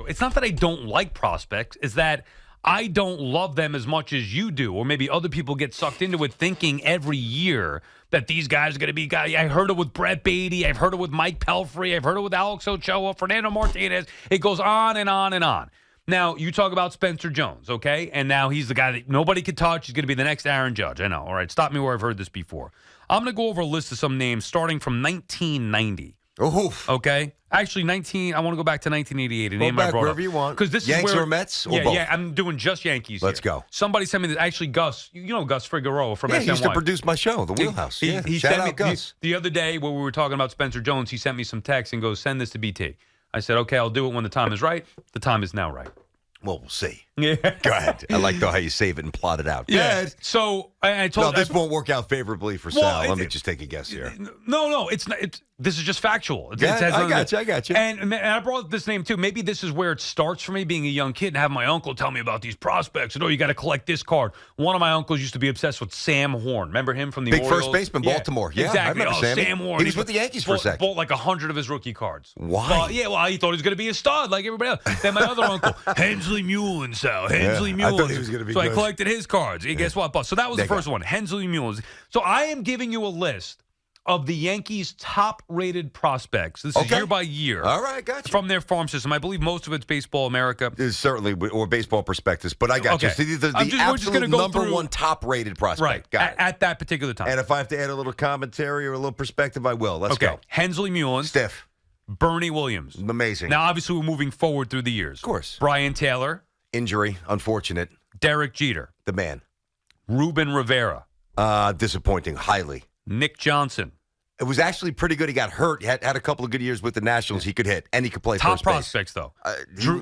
It's not that I don't like prospects. It's that I don't love them as much as you do, or maybe other people get sucked into it thinking every year that these guys are going to be guys. I heard it with Brett Beatty. I've heard it with Mike Pelfrey. I've heard it with Alex Ochoa, Fernando Martinez. It goes on and on and on. Now, you talk about Spencer Jones, okay? And now he's the guy that nobody could touch. He's going to be the next Aaron Judge. I know. All right, stop me where I've heard this before. I'm going to go over a list of some names starting from 1990. Oh, okay. Actually, I want to go back to 1988. Go back wherever you want. Because this Yanks is where, or Mets or both? Yeah, I'm doing just Yankees. Let's here. go. Somebody sent me this. Actually, Gus, you know Gus Figueroa from SNY. He used to produce my show, The Wheelhouse. He Shout sent out me Gus. the other day when we were talking about Spencer Jones. He sent me some text and goes, "Send this to BT." I said, "Okay, I'll do it when the time is right." The time is now right. Well, we'll see. Yeah. Go ahead. I like how you save it and plot it out. Yeah. So I told. No, this won't work out favorably for Sal. Let me just take a guess here. No, it's not. This is just factual. I got you. And I brought up this name too. Maybe this is where it starts for me, being a young kid and having my uncle tell me about these prospects. And, you got to collect this card. One of my uncles used to be obsessed with Sam Horn. Remember him from the Big Orioles? first baseman, Baltimore. Yeah, exactly. I remember Sam Horn. He was with the Yankees for a second. Bought like 100 of his rookie cards. Why? Well, he thought he was going to be a stud like everybody else. Then my other uncle, Hensley Mullen, Hensley Mullen. I thought he was going to be good. I collected his cards. And guess what? So that was the first one, Hensley Mullen. So I am giving you a list of the Yankees' top-rated prospects. This is year by year. All right, gotcha. From their farm system. I believe most of it's Baseball America. It's certainly, or Baseball Prospectus, but I got you. So the absolute number one top-rated prospect. Right, got at that particular time. And if I have to add a little commentary or a little perspective, I will. Let's go. Hensley Mullen. Stiff. Bernie Williams. Amazing. Now, obviously, we're moving forward through the years. Of course. Brian Taylor. Injury, unfortunate. Derek Jeter. The man. Ruben Rivera. Disappointing, highly. Nick Johnson. It was actually pretty good. He got hurt. He had a couple of good years with the Nationals. He could hit, and he could play top first base. Prospects, though.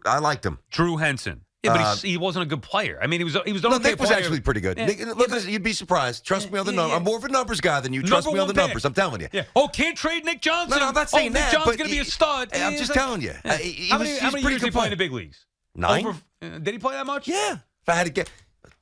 I liked him. Drew Henson. Yeah, but he wasn't a good player. I mean, he was. Nick was actually pretty good. Nick, you'd be surprised. Trust me on the numbers. I'm more of a numbers guy than you. Trust me on the numbers. I'm telling you. Yeah. Oh, can't trade Nick Johnson. No, I'm not saying that. Nick Johnson's going to be a stud. I'm just telling you. How many years did he play in the big leagues? 9. Did he play that much? Yeah. If I had to get.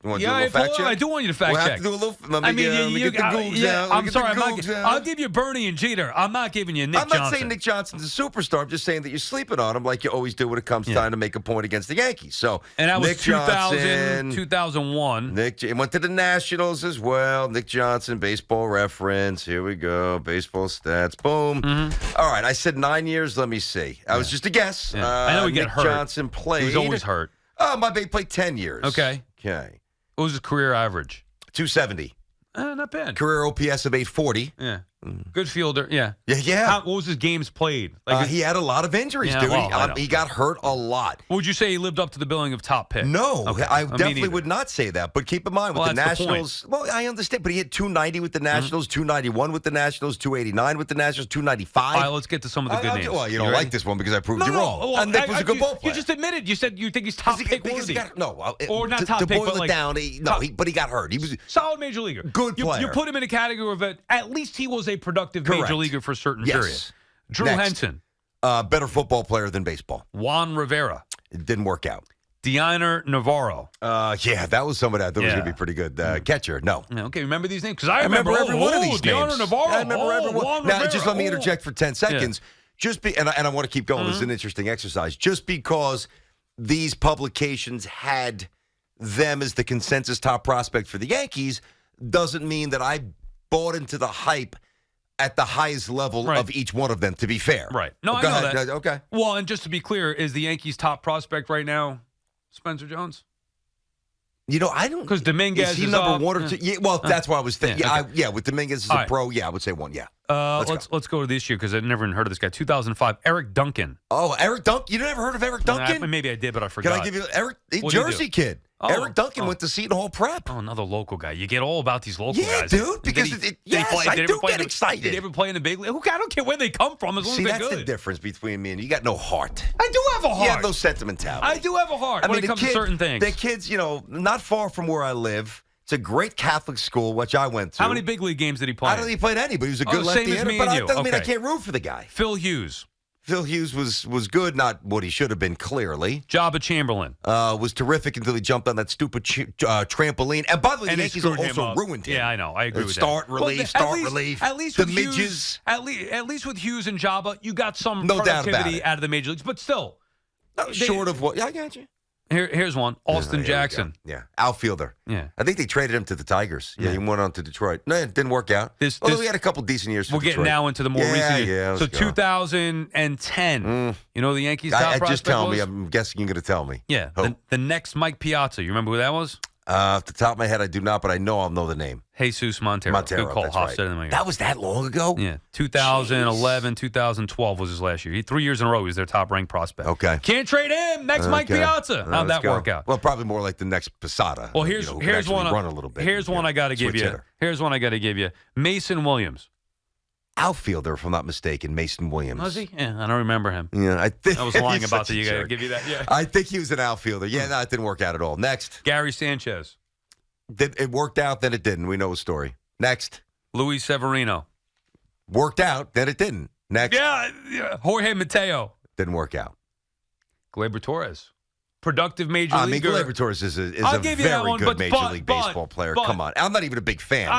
You want to do a little fact check? I do want you to fact check. Have to do a little. Let me get the Googs out. I'm sorry. I'll give you Bernie and Jeter. I'm not giving you Nick Johnson. I'm not saying Nick Johnson's a superstar. I'm just saying that you're sleeping on him like you always do when it comes time to make a point against the Yankees. So, and that was Nick 2000, 2001. He went to the Nationals as well. Nick Johnson, Baseball Reference. Here we go. Baseball stats. Boom. Mm-hmm. All right. I said 9 years. Let me see. I was just a guess. Yeah. I know he got hurt. Nick Johnson played. He was always hurt. Oh, my baby played 10 years. Okay. What was his career average? 270. Not bad. Career OPS of 840. Yeah. Good fielder. Yeah. Yeah. What was his games played? He had a lot of injuries, dude. He got hurt a lot. Would you say he lived up to the billing of top pick? No. Okay. I definitely would not say that. But keep in mind, with the Nationals, I understand, but he had 290 with the Nationals, 291 with the Nationals, 289 with the Nationals, 295. All right, let's get to some of the good names. Well, you don't like this one because I proved you wrong. Well, and Nick was a good ball player. You just admitted. You said you think he's top pick worthy. Or not top pick, to boil it down, but he got hurt. He was solid major leaguer. Good player. You put him in a category of at least he was a productive major leaguer for a certain period. Drew Henson. Better football player than baseball. Juan Rivera. It didn't work out. Deiner Navarro. That was somebody I thought was going to be pretty good. Catcher, no. Okay, remember these names? Because I remember every one of these names. Deiner Navarro. I remember every one. Now, just let me interject for 10 seconds. Yeah. And I want to keep going. This is an interesting exercise. Just because these publications had them as the consensus top prospect for the Yankees doesn't mean that I bought into the hype at the highest level of each one of them, to be fair. Right. No, I know that. Okay. Well, and just to be clear, is the Yankees' top prospect right now Spencer Jones? I don't. Because Dominguez is he number one or two? Yeah, well, that's what I was thinking. With Dominguez as a pro, I would say one. Yeah. Let's go to this year because I've never even heard of this guy. 2005, Eric Duncan. Oh, Eric Duncan. You never heard of Eric Duncan? Maybe I did, but I forgot. Can I give you Eric? Jersey kid. Eric Duncan went to Seton Hall Prep. Oh, another local guy. You get all about these local guys. Yeah, dude, because I do get excited. Did they ever play in the big league? I don't care where they come from as long as they're good. That's the difference between me and you. You got no heart. I do have a heart. You have no sentimentality. I do have a heart when it comes to certain things. The kids, not far from where I live. It's a great Catholic school, which I went to. How many big league games did he play? I don't think he played any, but he was a good lefty hitter. But that doesn't mean I can't root for the guy. Phil Hughes. Phil Hughes was good, not what he should have been, clearly. Jabba Chamberlain. Was terrific until he jumped on that stupid trampoline. And by the way, the Yankees also ruined him. Yeah, I know. I agree with start, that. Relief, start, relief. At least the with midges. Hughes, at least with Hughes and Jabba, you got some productivity out of the major leagues. But still, Short of what? Yeah, I got you. Here's one. Austin Jackson. Yeah, outfielder. Yeah. I think they traded him to the Tigers. Yeah, Yeah. he went on to Detroit. No, it didn't work out. Although he had a couple decent years for We're Detroit. getting now into the more recent years. Yeah, so 2010, you know the Yankees top prospect just tell was? me. I'm guessing you're going to tell me. Yeah, Who? the next Mike Piazza. You remember who that was? Off the top of my head, I do not, but I know I'll know the name. Jesus Montero. Good call. That's Hoff right. said it in my ear. That was that long ago? Yeah, 2011, 2012 was his last year. 3 years in a row, he was their top-ranked prospect. Okay. Can't trade him. Next Mike Piazza. How'd that work out? Well, probably more like the next Posada. Well, here's who could here's actually one. Run a little bit. Here's one I got to give switch you. hitter. Here's one I got to give you. Mason Williams. Outfielder, if I'm not mistaken, Mason Williams. Was he? Yeah, I don't remember him. Yeah, I think I was lying he's about such that. a You got to jerk. give you that. Yeah. I think he was an outfielder. Yeah, no, it didn't work out at all. Next. Gary Sanchez. It worked out, then it didn't. We know his story. Next. Luis Severino. Worked out, then it didn't. Next. Yeah. Jorge Mateo. Didn't work out. Gleyber Torres. Productive major I mean, leaguer. Gleyber Torres is a I'll give you that very one, good but- Major but- League but- Baseball player. but- Come on. I'm not even a big fan.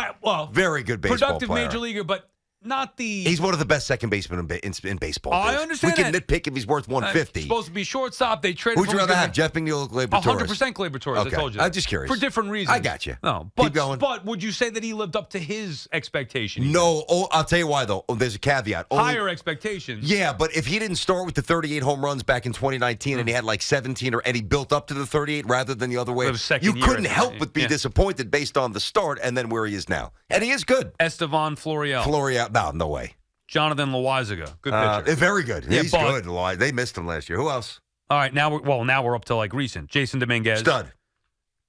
Very good baseball productive player. major leaguer, but not the. He's one of the best second basemen in baseball. I Dave. understand We can that. nitpick if he's worth 150. Supposed to be shortstop. They traded. Who'd for you him rather to have, Jeff McNeil or Gleyber Torres? 100% Gleyber Torres. Okay. I told you. I'm just curious. For different reasons. I got you. No, Keep going. But would you say that he lived up to his expectation? No. Oh, I'll tell you why, though. Oh, there's a caveat. Higher expectations. Yeah, but if he didn't start with the 38 home runs back in 2019 and he had like 17 and he built up to the 38 rather than the other way, It was second you year, couldn't I think. help but be Yeah. disappointed based on the start and then where he is now. And he is good. Estevan Florial. Florial, no way. Jonathan Loizaga. Good pitcher. Very good. Yeah, He's but- good. They missed him last year. Who else? All right, now we're up to like recent. Jason Dominguez. Stud.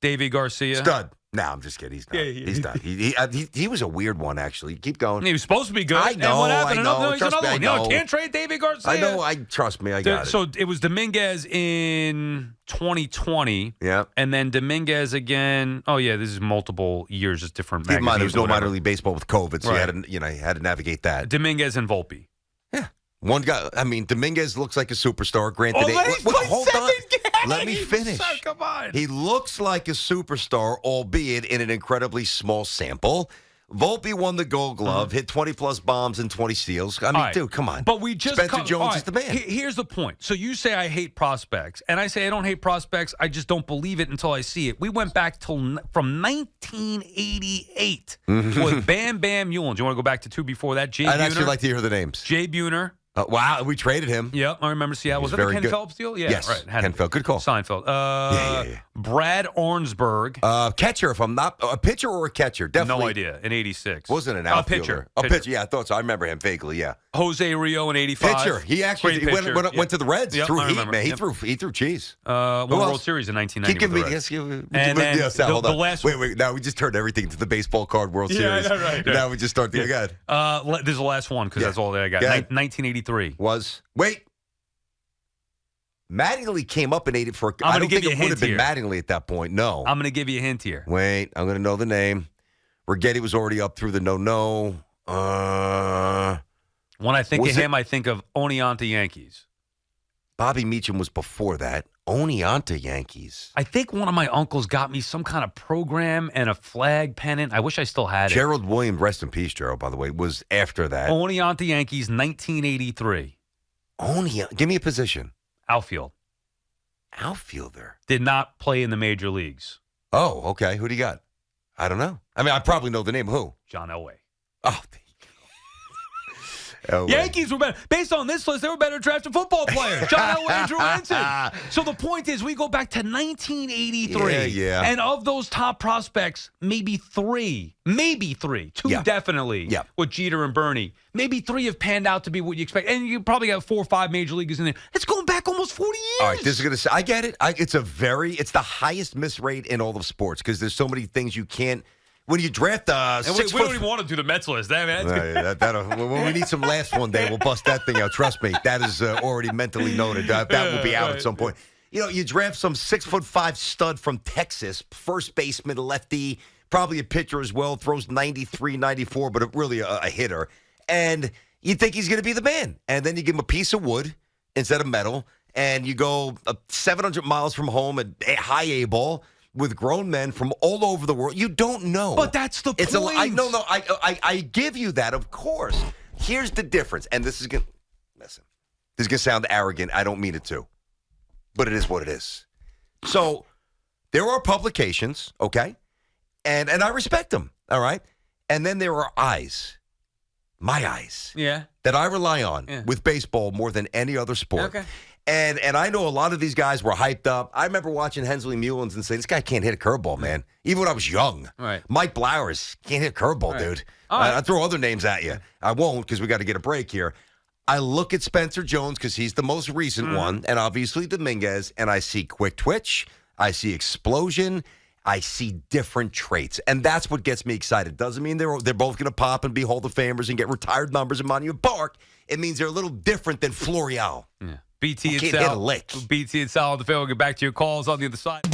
David Garcia. Stud. No, I'm just kidding. He's not. Yeah, He's done. He was a weird one, actually. Keep going. He was supposed to be good. I And know, what happened? I know. No, he's Trust another me, one. I You know, know. can't trade David Garcia. I know. Trust me. I got it. So it was Dominguez in 2020. Yeah. And then Dominguez again. Oh, yeah, this is multiple years, just different Keep in mind, there was magazines no or whatever. minor league baseball with COVID, so Right. he had to navigate that. Dominguez and Volpe. Yeah. One guy, I mean, Dominguez looks like a superstar. Granted, hold on. Let me finish. Come on. He looks like a superstar, albeit in an incredibly small sample. Volpe won the Gold Glove, hit 20-plus bombs and 20 steals. I mean, right. dude, come on. But we just Spencer Jones is the man. Here's the point. So you say I hate prospects, and I say I don't hate prospects. I just don't believe it until I see it. We went back from 1988 with Bam Bam Newlands. You want to go back to two before that? Jay I'd Buhner. actually like to hear the names. Jay Buhner. Wow, we traded him. Yep, I remember Seattle. Was that the very Ken good. Phelps deal? Yeah, Yes, right. Ken Phelps. Good call. Seinfeld. Yeah. Brad Ornsberg. Catcher, if I'm not a pitcher or a catcher, definitely. No idea. In 86. Wasn't an outfielder. Pitcher. A pitcher. Yeah, I thought so. I remember him vaguely. Yeah. Jose Rio in 85. Pitcher. He actually Great pitcher. went to the Reds. Yep, Threw I heat, remember. man. He Yep. threw cheese. Won Who World else? Series in Keep 1990 giving with me. the Reds. And then hold the on. last Wait. Now we just turned everything to the baseball card World Yeah, Series. right. Now we just start the again. This is the last one because that's all that I got. Yeah. 1983. Wait. Mattingly came up in 80 for. I'm I gonna don't give think you it a would have hint been here. Mattingly at that point. No. I'm going to give you a hint here. Wait. I'm going to know the name. Rigetti was already up through the no. When I think Was of it- him, I think of Oneonta Yankees. Bobby Meacham was before that. Oneonta Yankees. I think one of my uncles got me some kind of program and a flag pennant. I wish I still had it. Gerald Williams, rest in peace, Gerald, by the way, was after that. Oneonta Yankees, 1983. Give me a position. Outfield. Outfielder. Did not play in the major leagues. Oh, okay. Who do you got? I don't know. I mean, I probably know the name. Who? John Elway. Oh, Elway. Yankees were better. Based on this list, they were better drafted football players. John Elway and Drew Henson. So the point is, we go back to 1983. Yeah. And of those top prospects, maybe three, two Yeah. definitely, Yeah. with Jeter and Bernie. Maybe three have panned out to be what you expect. And you probably got 4 or 5 major leaguers in there. It's going back almost 40 years. All right, this is going to. I get it. It's the highest miss rate in all of sports because there's so many things you can't. When you draft And we don't even want to do the Mets list. When we need some laughs one day, we'll bust that thing out. Trust me, that is already mentally noted. That will be out at some point. You know, you draft some 6'5" stud from Texas, first baseman, lefty, probably a pitcher as well, throws 93, 94, but really a hitter. And you think he's going to be the man. And then you give him a piece of wood instead of metal, and you go 700 miles from home at high A ball. With grown men from all over the world. You don't know. But that's the point. I give you that, of course. Here's the difference. And this is going to sound arrogant. I don't mean it to. but it is what it is. So there are publications, okay, and I respect them, all right? And then there are eyes, my eyes, that I rely on with baseball more than any other sport. Okay. And I know a lot of these guys were hyped up. I remember watching Hensley Mullins and saying, this guy can't hit a curveball, man. Even when I was young. Right. Mike Blowers can't hit a curveball, dude. I throw other names at you. I won't because we got to get a break here. I look at Spencer Jones because he's the most recent one, and obviously Dominguez, and I see quick twitch. I see explosion. I see different traits, and that's what gets me excited. Doesn't mean they're both going to pop and be Hall of Famers and get retired numbers in Monument Park. It means they're a little different than Florial. Yeah. BT can't and hit a Sal. lick. BT and Sal on the field. We'll get back to your calls on the other side.